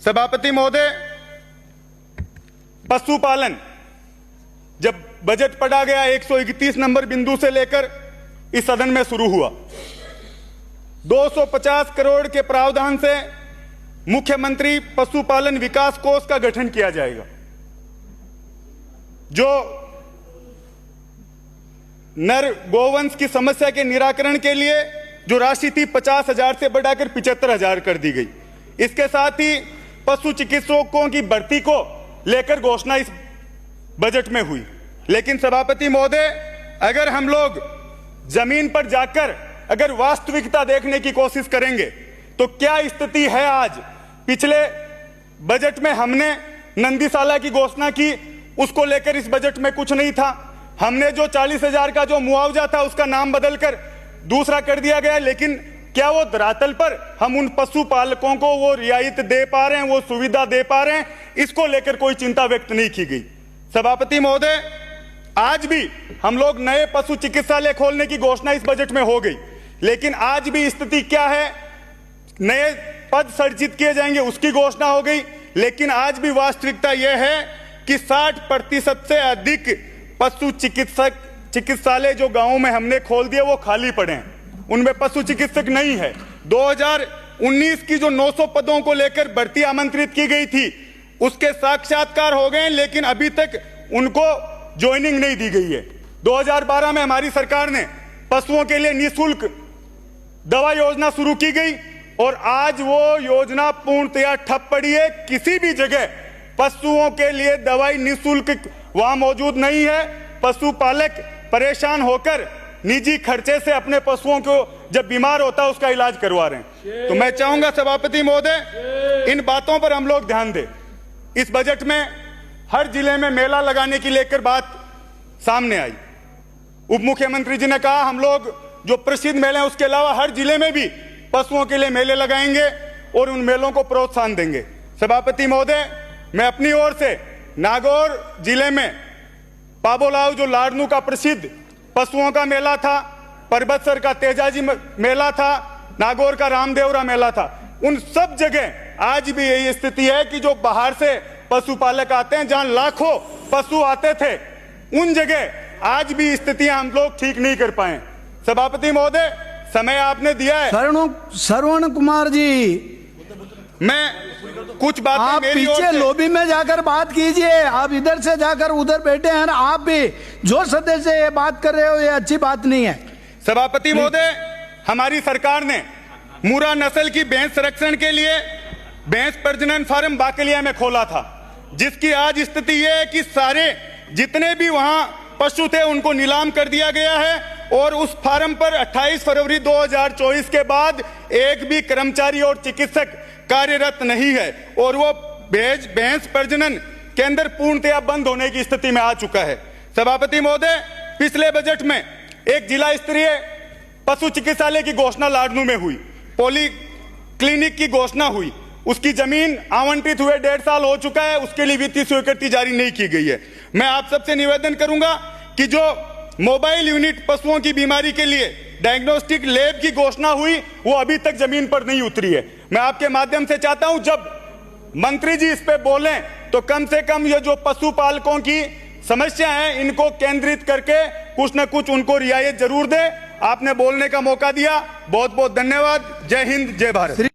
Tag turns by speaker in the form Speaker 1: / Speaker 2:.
Speaker 1: सभापति महोदय, पशुपालन जब बजट पढ़ा गया 131 नंबर बिंदु से लेकर इस सदन में शुरू हुआ, 250 करोड़ के प्रावधान से मुख्यमंत्री पशुपालन विकास कोष का गठन किया जाएगा, जो नर गोवंश की समस्या के निराकरण के लिए जो राशि थी 50,000 से बढ़ाकर 75,000 कर दी गई। इसके साथ ही पशु चिकित्सकों की भर्ती को लेकर घोषणा इस बजट में हुई। लेकिन सभापति महोदय, अगर हम लोग जमीन पर जाकर अगर वास्तविकता देखने की कोशिश करेंगे तो क्या स्थिति है आज। पिछले बजट में हमने नंदीशाला की घोषणा की, उसको लेकर इस बजट में कुछ नहीं था। हमने जो 40,000 का जो मुआवजा था उसका नाम बदलकर दूसरा कर दिया गया, लेकिन क्या वो धरातल पर हम उन पशुपालकों को वो रियायत दे पा रहे हैं, वो सुविधा दे पा रहे हैं, इसको लेकर कोई चिंता व्यक्त नहीं की गई। सभापति महोदय, आज भी हम लोग नए पशु चिकित्सालय खोलने की घोषणा इस बजट में हो गई, लेकिन आज भी स्थिति क्या है, नए पद सृजित किए जाएंगे उसकी घोषणा हो गई, लेकिन आज भी वास्तविकता यह है कि 60% से अधिक पशु चिकित्सालय जो गांवों में हमने खोल दिए वो खाली पड़े हैं, उनमें पशु चिकित्सक नहीं है। 2019 की जो 900 पदों को लेकर भर्ती आमंत्रित की गई थी उसके साक्षात्कार हो गए, लेकिन अभी तक उनको ज्वाइनिंग नहीं दी गई है। 2012 में हमारी सरकार ने पशुओं के लिए निःशुल्क दवा योजना शुरू की गई और आज वो योजना पूर्णतया ठप पड़ी है। किसी भी जगह पशुओं के लिए दवाई निःशुल्क वहां मौजूद नहीं है। पशुपालक परेशान होकर निजी खर्चे से अपने पशुओं को जब बीमार होता है उसका इलाज करवा रहे हैं। तो मैं चाहूंगा सभापति महोदय, इन बातों पर हम लोग ध्यान दें। इस बजट में हर जिले में मेला लगाने की लेकर बात सामने आई। उप मुख्यमंत्री जी ने कहा हम लोग जो प्रसिद्ध मेले हैं उसके अलावा हर जिले में भी पशुओं के लिए मेले लगाएंगे और उन मेलों को प्रोत्साहन देंगे। सभापति महोदय, मैं अपनी ओर से नागौर जिले में पाबोलाव जो लाडनू का प्रसिद्ध पशुओं का मेला था, परबतसर का तेजाजी मेला था, नागौर का रामदेवरा मेला था, उन सब जगह आज भी यही स्थिति है कि जो बाहर से पशुपालक आते हैं, जहां लाखों पशु आते थे, उन जगह आज भी स्थितियां हम लोग ठीक नहीं कर पाए। सभापति महोदय, समय आपने दिया है।
Speaker 2: श्रवण कुमार जी,
Speaker 1: मैं कुछ बातें
Speaker 2: आप पीछे लॉबी में जाकर बात कीजिए, आप इधर से जाकर उधर बैठे हैं। आप भी जो सदस्य ये बात कर रहे हो ये अच्छी बात नहीं है।
Speaker 1: सभापति महोदय, हमारी सरकार ने मुर्रा नस्ल की भैंस संरक्षण के लिए भैंस प्रजनन फार्म बाकलिया में खोला था, जिसकी आज स्थिति यह है कि सारे जितने भी वहां पशु थे उनको नीलाम कर दिया गया है और उस फार्म पर 28 फरवरी 2024 के बाद एक भी कर्मचारी और चिकित्सक कार्यरत नहीं है और वो भैंस प्रजनन केंद्र पूर्णतया बंद होने की स्थिति में आ चुका है। सभापति महोदय, पिछले बजट में एक जिला स्तरीय पशु चिकित्सालय की घोषणा लाडनू में हुई, पॉली क्लिनिक की घोषणा हुई, उसकी जमीन आवंटित हुए 1.5 साल हो चुका है, उसके लिए वित्तीय स्वीकृति जारी नहीं की गई है। मैं आप सबसे निवेदन करूंगा कि जो मोबाइल यूनिट पशुओं की बीमारी के लिए डायग्नोस्टिक लैब की घोषणा हुई वो अभी तक जमीन पर नहीं उतरी है। मैं आपके माध्यम से चाहता हूं जब मंत्री जी इस पे बोलें तो कम से कम ये जो पशुपालकों की समस्या है इनको केंद्रित करके कुछ न कुछ उनको रियायत जरूर दे। आपने बोलने का मौका दिया, बहुत बहुत धन्यवाद। जय हिंद, जय भारत।